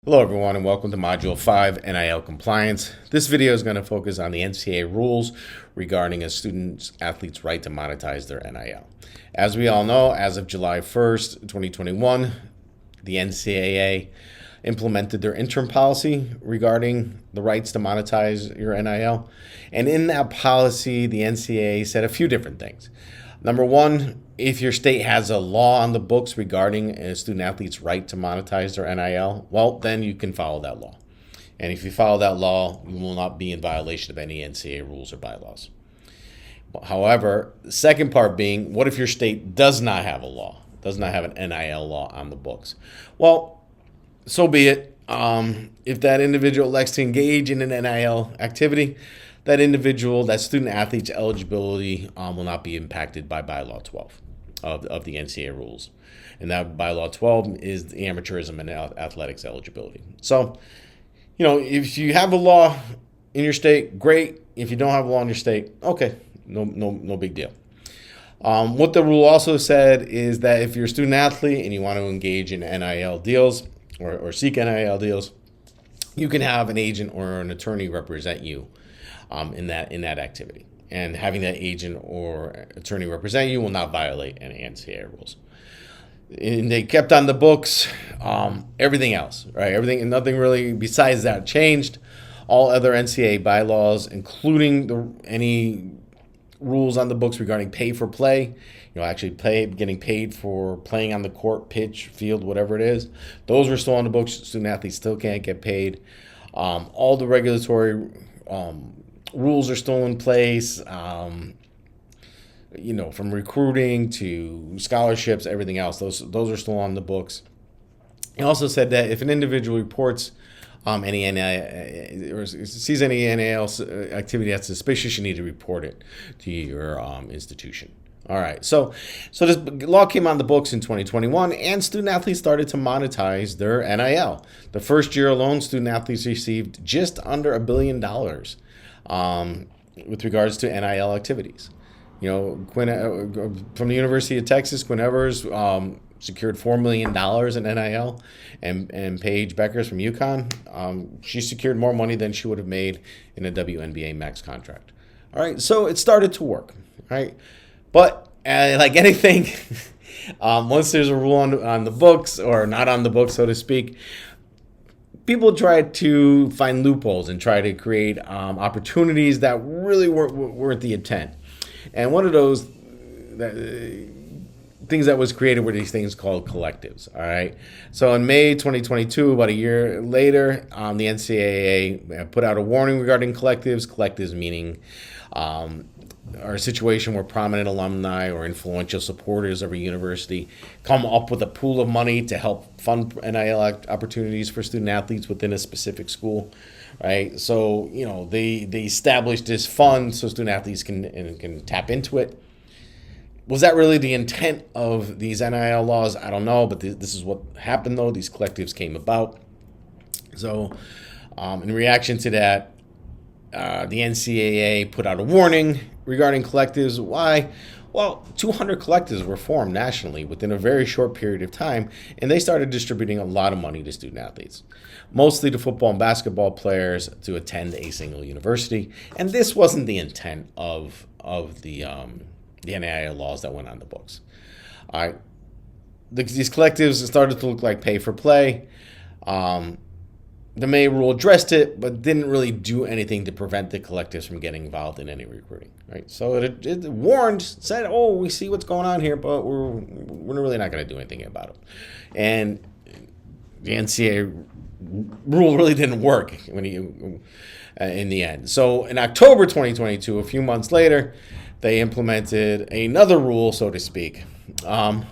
Hello everyone and welcome to Module 5, NIL Compliance. This video is going to focus on the NCAA rules regarding a student athlete's right to monetize their NIL. As we all know, as of July 1st, 2021, the NCAA implemented their interim policy regarding the rights to monetize your NIL. And in that policy, the NCAA said a few different things. Number one, if your state has a law on the books regarding a student athlete's right to monetize their NIL, well, then you can follow that law. And if you follow that law, you will not be in violation of any NCAA rules or bylaws. However, the second part being, what if your state does not have a law, does not have an NIL law on the books? Well, so be it. If that individual elects to engage in an NIL activity, that individual, that student athlete's eligibility will not be impacted by Bylaw 12 of the NCAA rules. And that Bylaw 12 is the amateurism and athletics eligibility. So, if you have a law in your state, great. If you don't have a law in your state, okay, no big deal. What the rule also said is that if you're a student athlete and you want to engage in NIL deals or seek NIL deals, you can have an agent or an attorney represent you in that activity. And having that agent or attorney represent you will not violate any NCAA rules. And they kept on the books everything else, right? Everything, nothing really besides that changed. All other NCAA bylaws, including any rules on the books regarding pay for play, getting paid for playing on the court, pitch, field, whatever it is, those were still on the books. Student athletes still can't get paid. All the regulatory rules are still in place, from recruiting to scholarships, everything else. Those are still on the books. It also said that if an individual reports any NIL or sees any NIL activity that's suspicious, you need to report it to your institution. All right, so this law came on the books in 2021, and student athletes started to monetize their NIL. The first year alone, student athletes received just under $1 billion with regards to NIL activities. From the University of Texas, Quinn Evers secured $4 million in NIL, and Paige Beckers from UConn, she secured more money than she would have made in a WNBA max contract. All right, so it started to work. All right, but like anything, once there's a rule on the books, or not on the books, so to speak, people try to find loopholes and try to create opportunities that really weren't the intent. And one of those things that was created were these things called collectives. All right. So in May 2022, about a year later, the NCAA put out a warning regarding collectives. Collectives meaning are a situation where prominent alumni or influential supporters of a university come up with a pool of money to help fund NIL opportunities for student athletes within a specific school, right? So, they established this fund so student athletes can tap into it. Was that really the intent of these NIL laws? I don't know, but this is what happened, though. These collectives came about. So, in reaction to that, the NCAA put out a warning regarding collectives. Why? Well, 200 collectives were formed nationally within a very short period of time, and they started distributing a lot of money to student athletes, mostly to football and basketball players to attend a single university. And this wasn't the intent of the NIL laws that went on the books. All right, these collectives started to look like pay for play. The May rule addressed it, but didn't really do anything to prevent the collectives from getting involved in any recruiting. Right, so it warned, said, "Oh, we see what's going on here, but we're really not going to do anything about it." And the NCAA rule really didn't work in the end. So in October 2022, a few months later, they implemented another rule, so to speak. And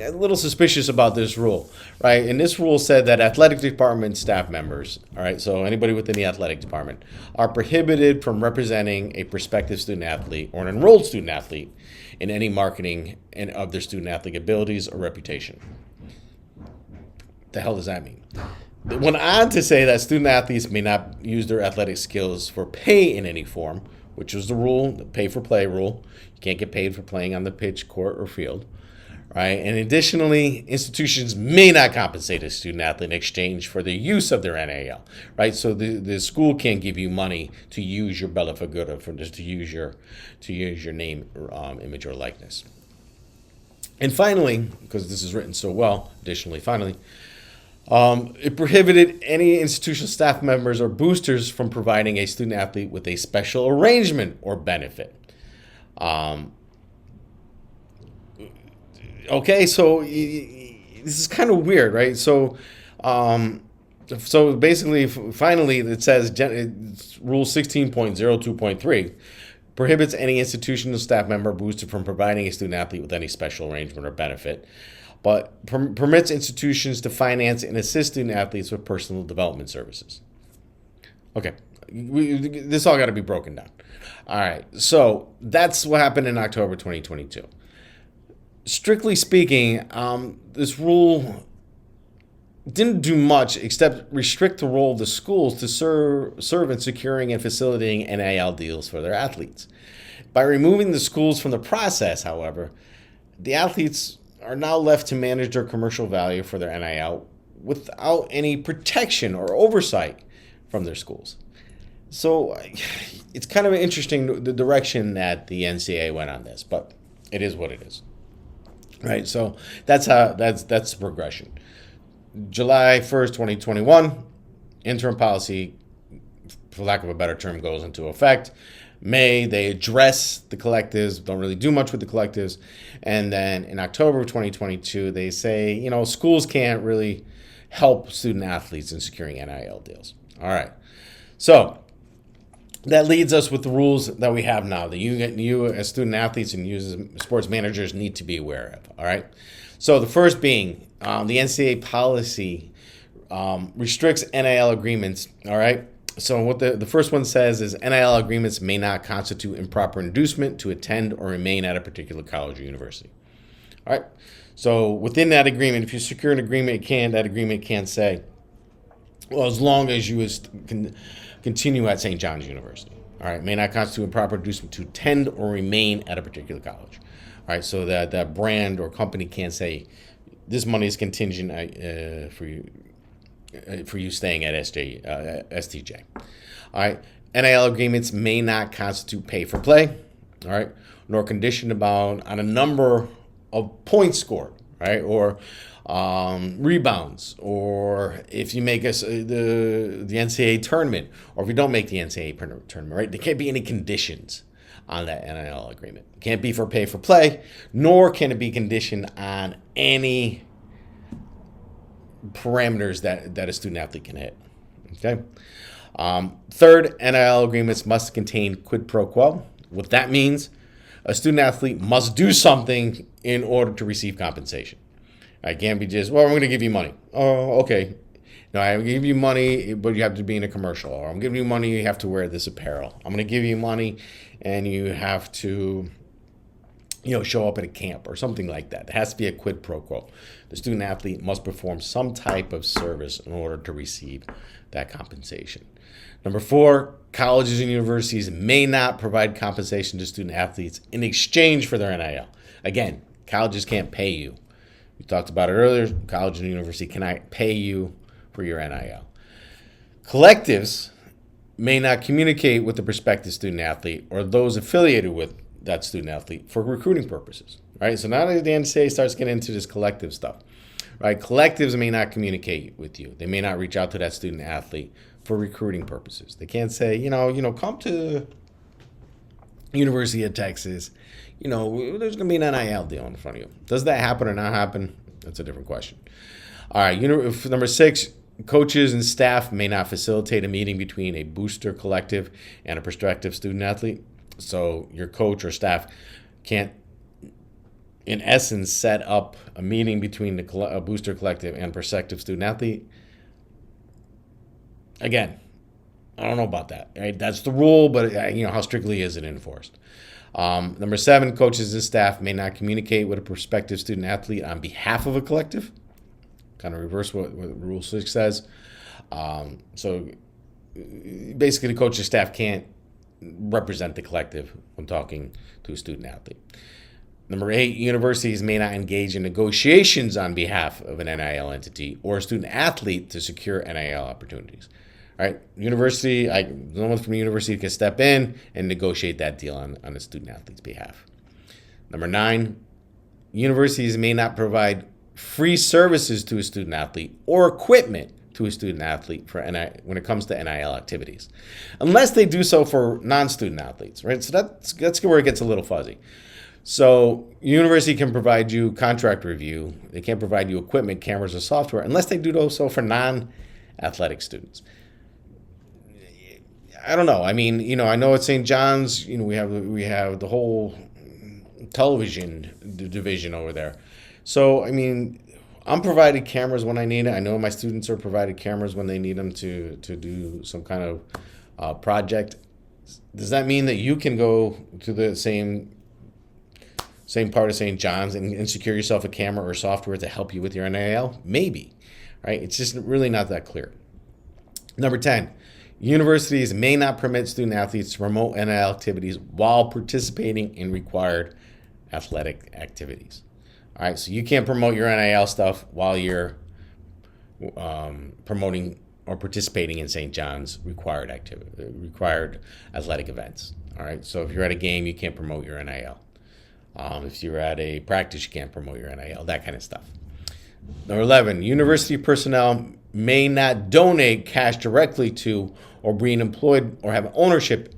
a little suspicious about this rule, right? And this rule said that athletic department staff members, all right, so anybody within the athletic department, are prohibited from representing a prospective student athlete or an enrolled student athlete in any marketing of their student athlete abilities or reputation. The hell does that mean? It went on to say that student athletes may not use their athletic skills for pay in any form, which was the rule, the pay for play rule. You can't get paid for playing on the pitch, court, or field. right? And additionally, institutions may not compensate a student athlete in exchange for the use of their NIL, right? So the school can't give you money to use your Bella Figura, for just to use your name, image, or likeness. And finally, because this is written so well, finally, it prohibited any institutional staff members or boosters from providing a student athlete with a special arrangement or benefit. Okay, so this is kind of weird, right? So basically, finally, it says Rule 16.02.3 prohibits any institutional staff member or booster from providing a student athlete with any special arrangement or benefit, but permits institutions to finance and assist student athletes with personal development services. Okay, this all got to be broken down. All right, so that's what happened in October 2022. Strictly speaking, this rule didn't do much except restrict the role of the schools to serve in securing and facilitating NIL deals for their athletes. By removing the schools from the process, however, the athletes are now left to manage their commercial value for their NIL without any protection or oversight from their schools. So it's kind of interesting the direction that the NCAA went on this, but it is what it is. Right, so that's the progression. July 1st, 2021, interim policy, for lack of a better term, goes into effect. May, they address the collectives, don't really do much with the collectives. And then in October of 2022, they say, schools can't really help student athletes in securing NIL deals. All right, so that leads us with the rules that we have now that you as student athletes and you as sports managers need to be aware of. All right. So the first being the NCAA policy restricts NIL agreements. All right. So what the first one says is NIL agreements may not constitute improper inducement to attend or remain at a particular college or university. All right. So within that agreement, if you secure an agreement, that agreement can't say, well, as long as you can continue at St. John's University. All right, may not constitute improper inducement to attend or remain at a particular college. All right, so that brand or company can't say this money is contingent for you staying at STJ. All right, NIL agreements may not constitute pay for play. All right, nor conditioned on a number of points scored. Right, or rebounds, or if you make the NCAA tournament, or if you don't make the NCAA tournament, right? There can't be any conditions on that NIL agreement. It can't be for pay for play, nor can it be conditioned on any parameters that a student athlete can hit. Okay. Third, NIL agreements must contain quid pro quo. What that means, a student athlete must do something in order to receive compensation. I can't be just, well, I'm going to give you money. Oh, okay. No, I give you money, but you have to be in a commercial. Or I'm giving you money, you have to wear this apparel. I'm going to give you money, and you have to, show up at a camp or something like that. It has to be a quid pro quo. The student athlete must perform some type of service in order to receive that compensation. Number 4, colleges and universities may not provide compensation to student athletes in exchange for their NIL. Again, colleges can't pay you. We talked about it earlier. College and university cannot pay you for your NIL. Collectives may not communicate with the prospective student athlete or those affiliated with that student athlete for recruiting purposes. Right? So now that the NCAA starts getting into this collective stuff, right? Collectives may not communicate with you. They may not reach out to that student athlete for recruiting purposes. They can't say, come to University of Texas. There's going to be an NIL deal in front of you. Does that happen or not happen? That's a different question. All right, number 6, coaches and staff may not facilitate a meeting between a booster collective and a prospective student athlete. So your coach or staff can't, in essence, set up a meeting between a booster collective and prospective student athlete. Again, I don't know about that. Right? That's the rule, but how strictly is it enforced? Number 7, coaches and staff may not communicate with a prospective student athlete on behalf of a collective. Kind of reverse what Rule 6 says. So basically, the coach and staff can't represent the collective when talking to a student athlete. Number 8, universities may not engage in negotiations on behalf of an NIL entity or a student athlete to secure NIL opportunities. All right, no one from the university can step in and negotiate that deal on a student athlete's behalf. Number 9, universities may not provide free services to a student athlete or equipment to a student athlete when it comes to NIL activities, unless they do so for non-student athletes, right? So that's where it gets a little fuzzy. So university can provide you contract review. They can't provide you equipment, cameras, or software unless they do so for non-athletic students. I don't know. I mean, I know at St. John's, we have the whole television division over there. So, I mean, I'm provided cameras when I need it. I know my students are provided cameras when they need them to do some kind of project. Does that mean that you can go to the same part of St. John's and secure yourself a camera or software to help you with your NIL? Maybe, right? It's just really not that clear. Number 10, universities may not permit student athletes to promote NIL activities while participating in required athletic activities. All right, so you can't promote your NIL stuff while you're promoting or participating in St. John's required athletic events. All right, so if you're at a game, you can't promote your NIL. If you're at a practice, you can't promote your NIL, that kind of stuff. Number 11, university personnel may not donate cash directly to or being employed or have ownership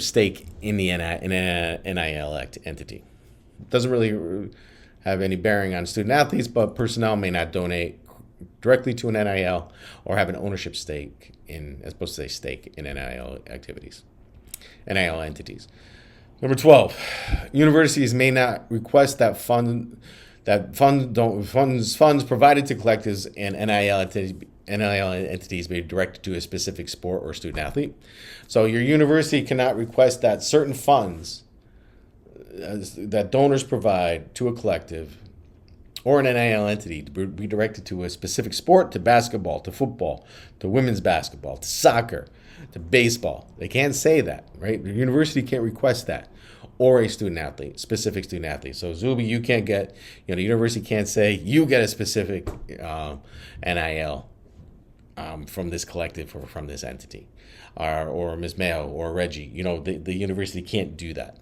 stake in the NIL entity. Doesn't really have any bearing on student athletes, but personnel may not donate directly to an NIL or have an ownership stake in NIL activities, NIL entities. Number 12, universities may not request that funds provided to collectives and NIL entities be directed to a specific sport or student athlete. So your university cannot request that certain funds that donors provide to a collective or an NIL entity to be directed to a specific sport, to basketball, to football, to women's basketball, to soccer, to baseball. They can't say that, right? The university can't request that, or a specific student athlete. So Zuby, you can't get, the university can't say you get a specific NIL from this collective or from this entity, or Ms. Mayo or Reggie. The university can't do that.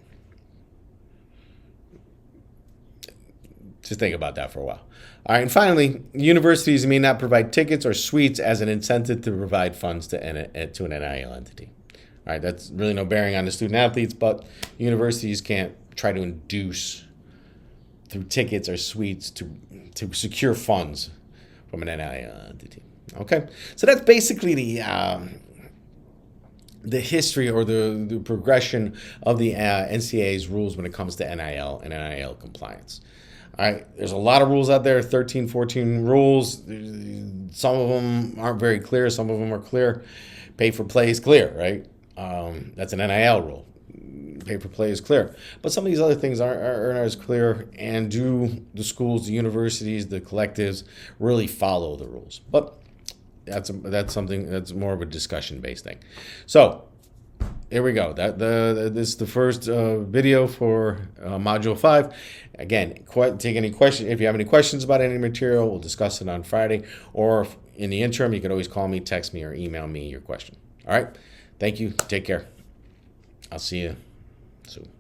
Just think about that for a while. All right, and finally, universities may not provide tickets or suites as an incentive to provide funds to an NIL entity. All right, that's really no bearing on the student athletes, but universities can't try to induce through tickets or suites to secure funds from an NIL entity. Okay, so that's basically the history or the progression of the NCAA's rules when it comes to NIL and NIL compliance. All right, there's a lot of rules out there, 13, 14 rules. Some of them aren't very clear. Some of them are clear. Pay for play is clear, right? That's an NIL rule. Pay for play is clear. But some of these other things aren't as clear. And do the schools, the universities, the collectives really follow the rules? But that's something that's more of a discussion-based thing. So here we go. This is the first video for Module 5. Again, take any question. If you have any questions about any material, we'll discuss it on Friday. Or in the interim, you can always call me, text me, or email me your question. All right? Thank you. Take care. I'll see you soon.